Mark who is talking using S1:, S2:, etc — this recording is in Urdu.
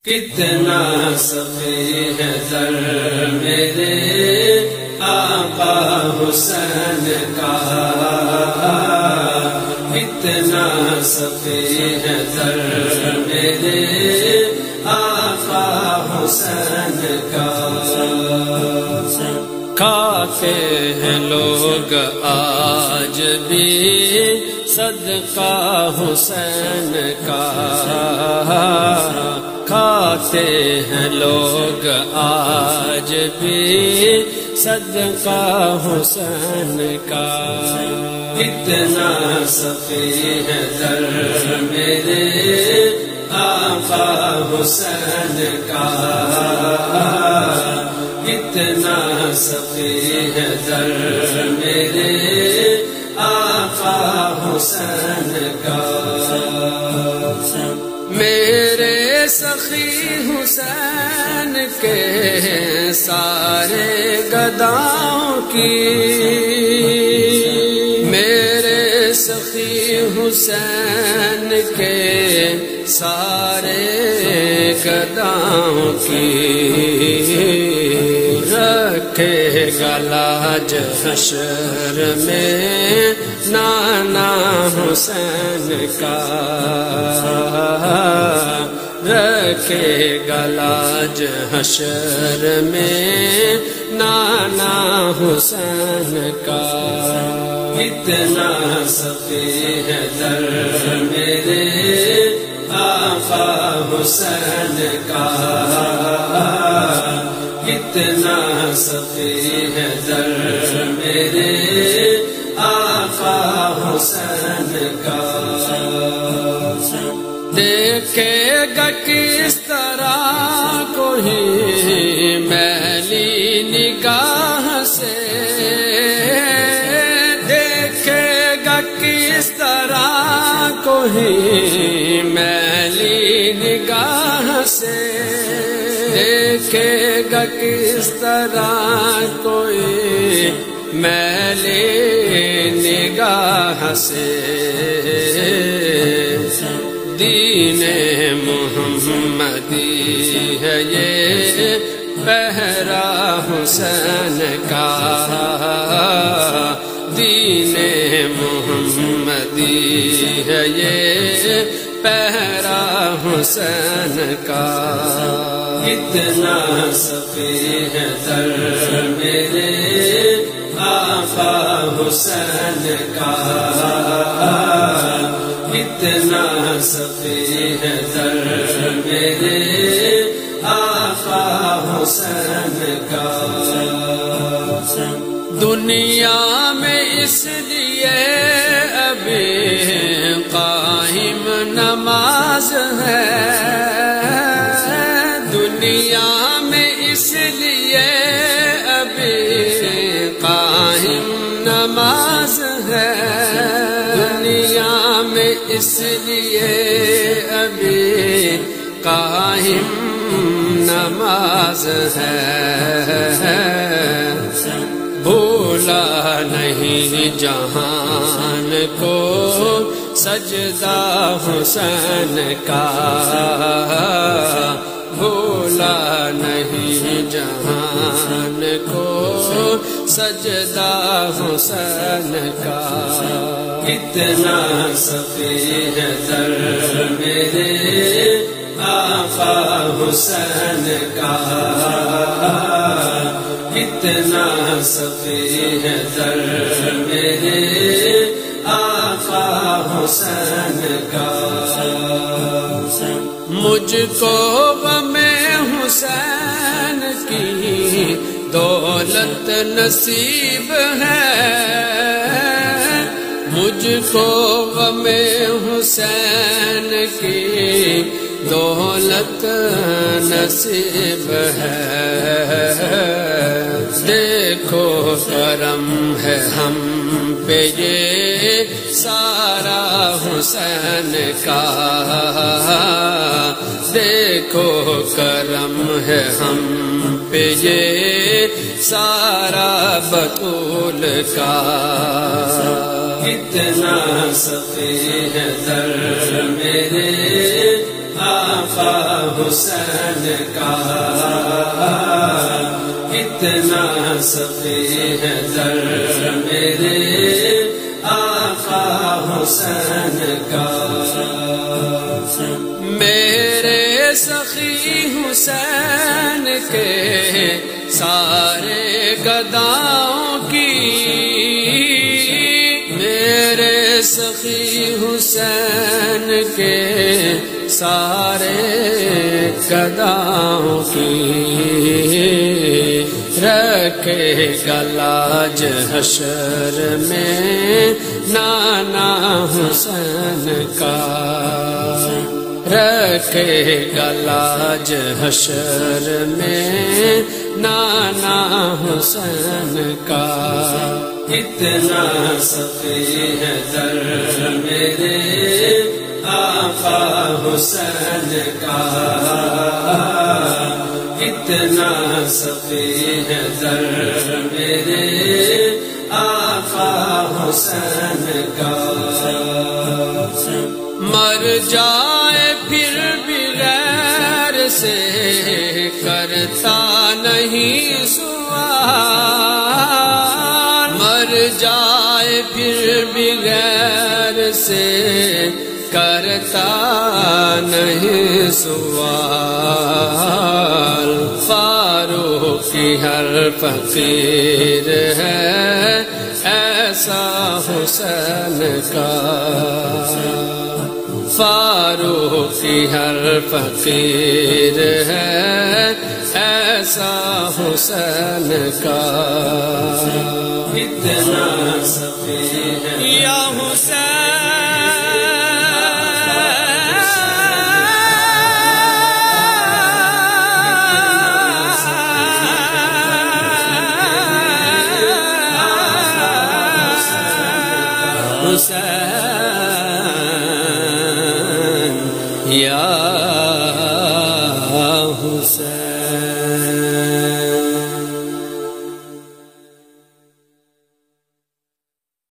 S1: کتنا سخی ہے در میرے آقا حسین کا، کتنا سخی ہے در میرے آقا حسین کا۔ کھاتے ہیں لوگ آج بھی صدقہ حسین کا، کھاتے ہیں لوگ آج بھی صدقہ حسین کا۔ کتنا سخی ہے در میرے آقا حسین کا، کتنا سخی ہے در میرے آقا حسین کا۔ میرے سخی حسین کے سارے گداؤں کی، میرے سخی حسین کے سارے گداؤں کی، رکھے گا لاج حشر میں نانا حسین کا، رکھے گا لاج حشر میں نانا حسین کا۔ کتنا سخی ہے در میرے آقا حسین کا، کتنا سخی ہے در میرے آقا حسین کا۔ دیکھے گا کس طرح کوئی میلی نگاہ سے، دیکھے گا کس طرح کوئی میلی نگاہ سے، دیکھے گا کس طرح کوئی میلی نگاہ سے، دین محمدی ہے یہ پہرا حسین کا، دین محمدی ہے یہ پہرا حسین کا۔ کتنا سخی ہے در میرے آقا حسین کا، کتنا سخی ہے در میرے آقا حسین کا۔ دنیا میں اس لیے ابھی قائم نماز ہے، دنیا میں اس لیے ابھی قائم نماز ہے، دنیا میں اس لیے ابھی قائم نماز ہے، بھولا نہیں جہان کو سجدہ حسین کا، بھولا نہیں جہان کو سجدہ حسین کا۔ کتنا سخی ہے در میرے آقا حسین کا، کتنا سخی ہے در میرے آقا حسین کا۔ مجھ کو غم حسین کی دولت نصیب ہے، مجھ کو غم حسین کی دولت نصیب ہے، دیکھو کرم ہے ہم پہ یہ سارا حسین کا، دیکھو کرم ہے ہم پہ یہ سارا بطول کا۔ کتنا سخی ہے در میرے آقا آقا حسین کا اتنا سخی ہے در میرے آقا حسین کا میرے سخی حسین کے سارے گداؤں کی میرے سخی حسین کے سارے گداؤں کی رکھے گا لاج حشر میں نانا حسین کا رکھے گا لاج حشر میں نانا حسین کا اتنا سخی ہے در میرے آقا حسین کا اتنا سخی ہے در میرے آقا حسین کا مر جائے پھر بھی غیر سے کرتا نہیں سوال مر جائے پھر بھی غیر سے کرتا نہیں سوال فاروق کی ہر فقیر ہے ایسا حسین کا فاروق کی ہر فقیر ہے ایسا حسین کا اتنا سخی ہے یا حسین یا